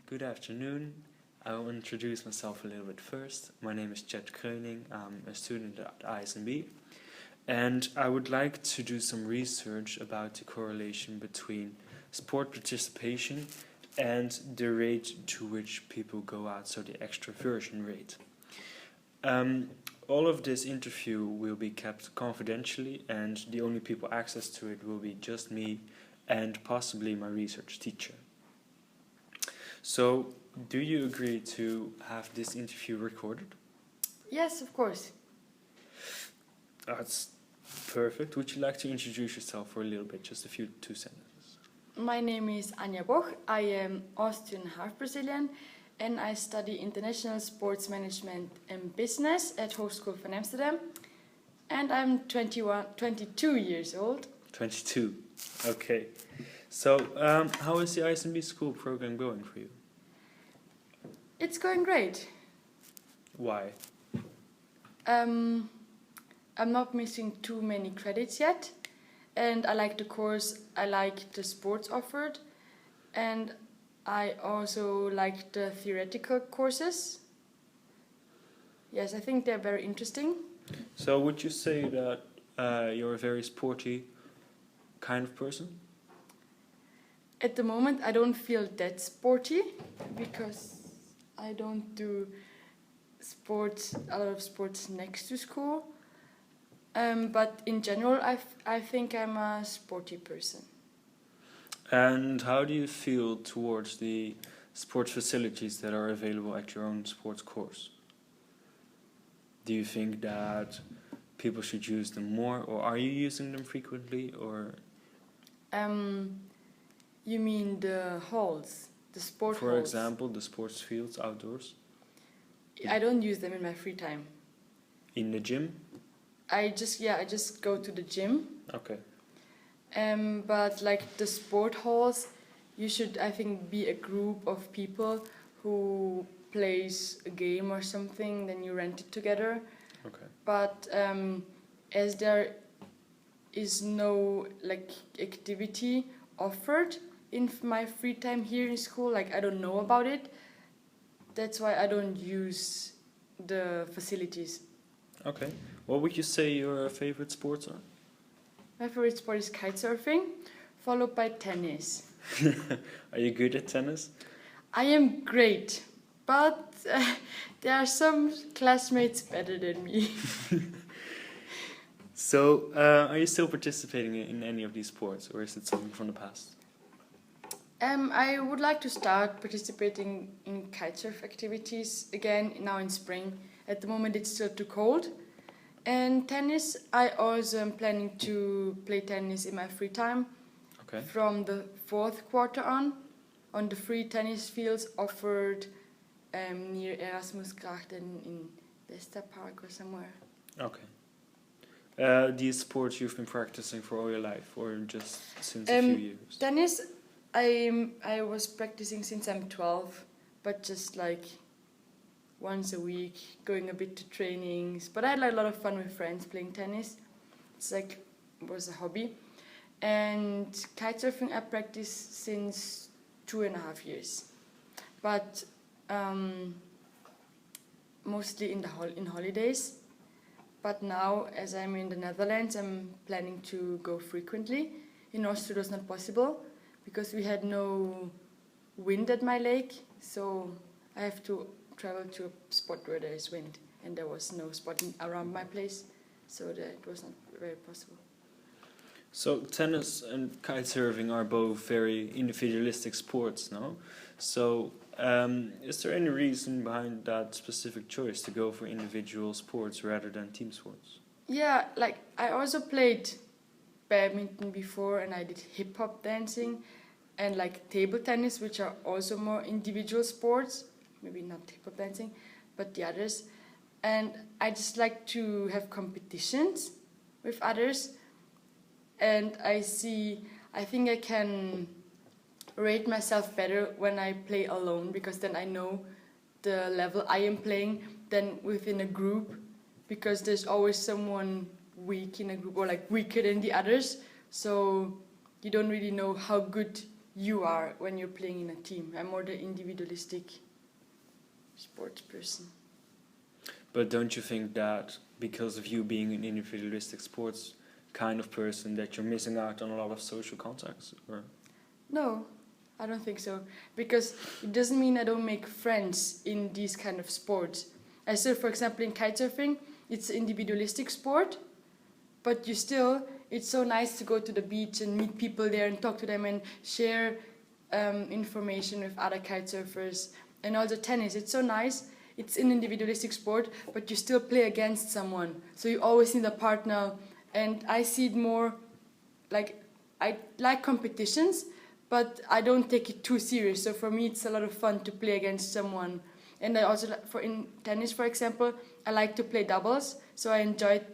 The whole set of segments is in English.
Good afternoon. I will introduce myself a little bit first. My name is Chet Kreuning. I'm a student at Ismb, and I would like to do some research about the correlation between sport participation and the rate to which people go out, so the extroversion rate. All of this interview will be kept confidentially, and the only people access to it will be just me and possibly my research teacher. So, do you agree to have this interview recorded? Yes, of course. That's perfect. Would you like to introduce yourself for a little bit, just two sentences? My name is Anja Boch. I am Austrian, half Brazilian, and I study international sports management and business at Hogeschool van Amsterdam. And I'm 22 years old. 22. Okay. So, how is the Ismb school program going for you? It's going great. Why? I'm not missing too many credits yet, and I like the course, I like the sports offered, and I also like the theoretical courses. Yes, I think they're very interesting. So, would you say that you're a very sporty kind of person? At the moment, I don't feel that sporty because I don't do a lot of sports next to school. But in general, I think I'm a sporty person. And how do you feel towards the sports facilities that are available at your own sports course? Do you think that people should use them more, or are you using them frequently, or? You mean the halls, the sport halls? For example, the sports fields outdoors? I don't use them in my free time. In the gym? I just go to the gym. Okay. But like the sport halls, you should, I think, be a group of people who plays a game or something, then you rent it together. Okay. But as there is no like activity offered in my free time here in school, like I don't know about it, that's why I don't use the facilities. Okay. What would you say your favorite sports are? My favorite sport is kitesurfing, followed by tennis. Are you good at tennis? I am great, but there are some classmates better than me. So, are you still participating in any of these sports, or is it something from the past? I would like to start participating in kitesurf activities again now in spring. At the moment it's still too cold. And tennis, I also am planning to play tennis in my free time. Okay. From the fourth quarter on the free tennis fields offered near Erasmusgrachten in Vesta Park or somewhere. Okay. These sports you've been practicing for all your life, or just since a few years? Tennis, I was practicing since I'm 12, but just like once a week, going a bit to trainings. But I had like, a lot of fun with friends playing tennis. It was a hobby. And kitesurfing I practice since 2.5 years. But mostly in holidays. But now, as I'm in the Netherlands, I'm planning to go frequently. In Austria, it was not possible because we had no wind at my lake, so I have to travel to a spot where there is wind, and there was no spot around my place, so that it was not very possible. So tennis and kitesurfing are both very individualistic sports, no? So is there any reason behind that specific choice to go for individual sports rather than team sports? Yeah, like I also played badminton before, and I did hip-hop dancing and like table tennis, which are also more individual sports, maybe not hip-hop dancing, but the others. And I just like to have competitions with others, and I think I can rate myself better when I play alone, because then I know the level I am playing than within a group, because there's always someone weak in a group or like weaker than the others, so you don't really know how good you are when you're playing in a team. I'm more the individualistic sports person. But don't you think that because of you being an individualistic sports kind of person that you're missing out on a lot of social contacts? Or No, I don't think so. Because it doesn't mean I don't make friends in these kind of sports. I still, for example, in kitesurfing, it's an individualistic sport, but it's so nice to go to the beach and meet people there and talk to them and share information with other kitesurfers. And also tennis, it's so nice. It's an individualistic sport, but you still play against someone. So you always need a partner. And I see it more like, I like competitions, but I don't take it too serious. So for me, it's a lot of fun to play against someone. And I also, in tennis, for example, I like to play doubles. So I enjoyed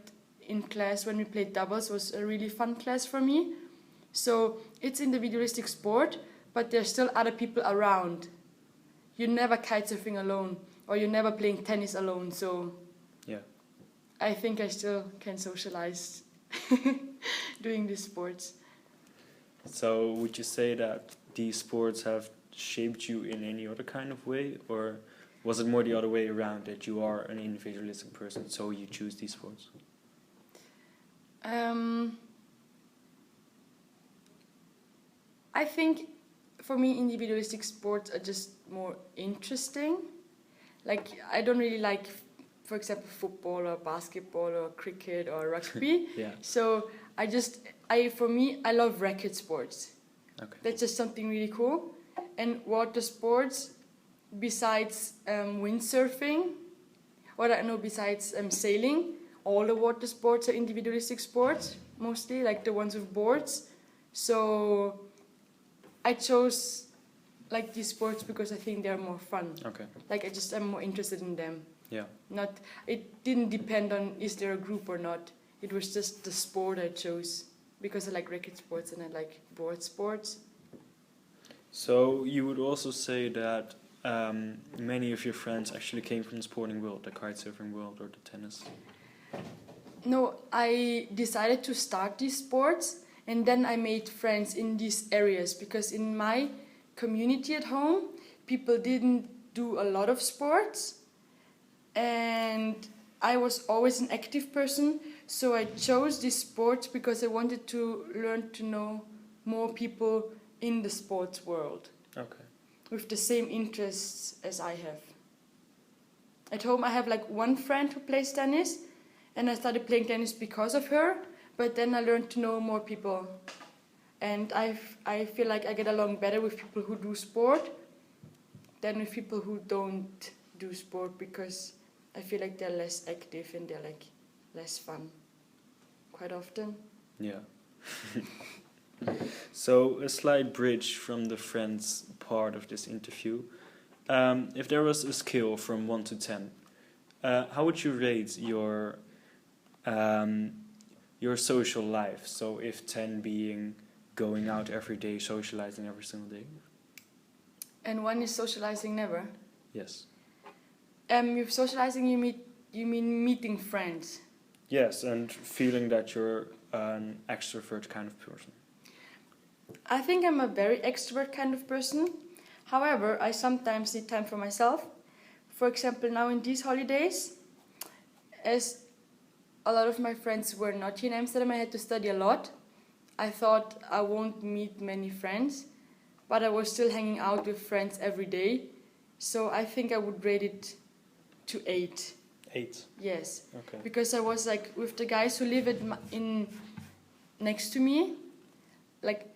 in class when we played doubles. It was a really fun class for me. So it's individualistic sport, but there's still other people around. You're never kitesurfing alone, or you're never playing tennis alone. So yeah, I think I still can socialize doing these sports. so would you say that these sports have shaped you in any other kind of way, or was it more the other way around, that you are an individualistic person, so you choose these sports? I think for me, individualistic sports are just more interesting. Like, I don't really like, for example, football or basketball or cricket or rugby. Yeah. So for me, I love racket sports. Okay. That's just something really cool. And water sports, besides windsurfing, or I know besides sailing, all the water sports are individualistic sports, mostly, like the ones with boards. So I chose like these sports because I think they're more fun. Okay. Like I'm more interested in them. Yeah. It didn't depend on is there a group or not. It was just the sport I chose because I like racket sports and I like board sports. So you would also say that many of your friends actually came from the sporting world, the kitesurfing world or the tennis? No, I decided to start these sports and then I made friends in these areas because in my community at home, people didn't do a lot of sports and I was always an active person, so I chose these sports because I wanted to learn to know more people in the sports world. Okay. With the same interests as I have. At home I have like one friend who plays tennis and I started playing tennis because of her, but then I learned to know more people. And I feel like I get along better with people who do sport than with people who don't do sport because I feel like they're less active and they're like less fun quite often. Yeah. So a slight bridge from the friends part of this interview. If there was a scale from 1 to 10, how would you rate your social life? So if 10 being going out every day, socializing every single day. And 1 is socializing never? Yes. With socializing you mean meeting friends? Yes, and feeling that you're an extrovert kind of person. I think I'm a very extrovert kind of person. However, I sometimes need time for myself. For example, now in these holidays, as a lot of my friends were not here in Amsterdam, I had to study a lot. I thought I won't meet many friends, but I was still hanging out with friends every day. So I think I would rate it to 8. 8? Yes. Okay. Because I was like with the guys who live next to me, like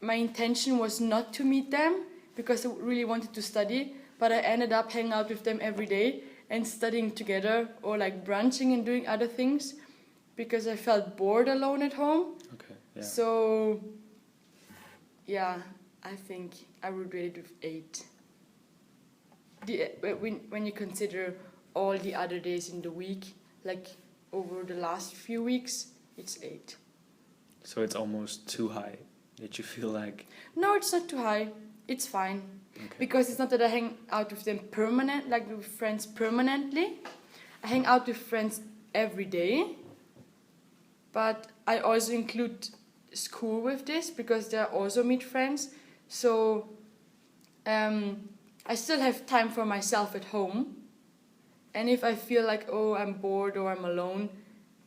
my intention was not to meet them because I really wanted to study, but I ended up hanging out with them every day and studying together or like brunching and doing other things because I felt bored alone at home. Okay. Yeah. So yeah, I think I would rate it with 8. When you consider all the other days in the week, like over the last few weeks, it's 8. So it's almost too high that you feel like... No, it's not too high. It's fine. Okay. Because it's not that I hang out with them like with friends permanently. I hang out with friends every day. But I also include school with this because they also meet friends. So I still have time for myself at home. And if I feel like, oh, I'm bored or I'm alone,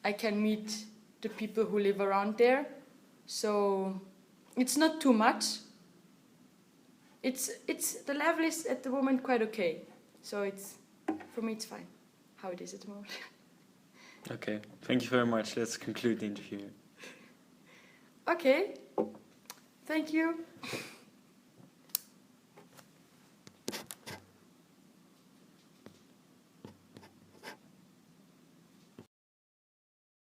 I can meet the people who live around there. So it's not too much. The level is at the moment quite okay. So for me it's fine how it is at the moment. Okay, thank you very much. Let's conclude the interview. Okay, thank you.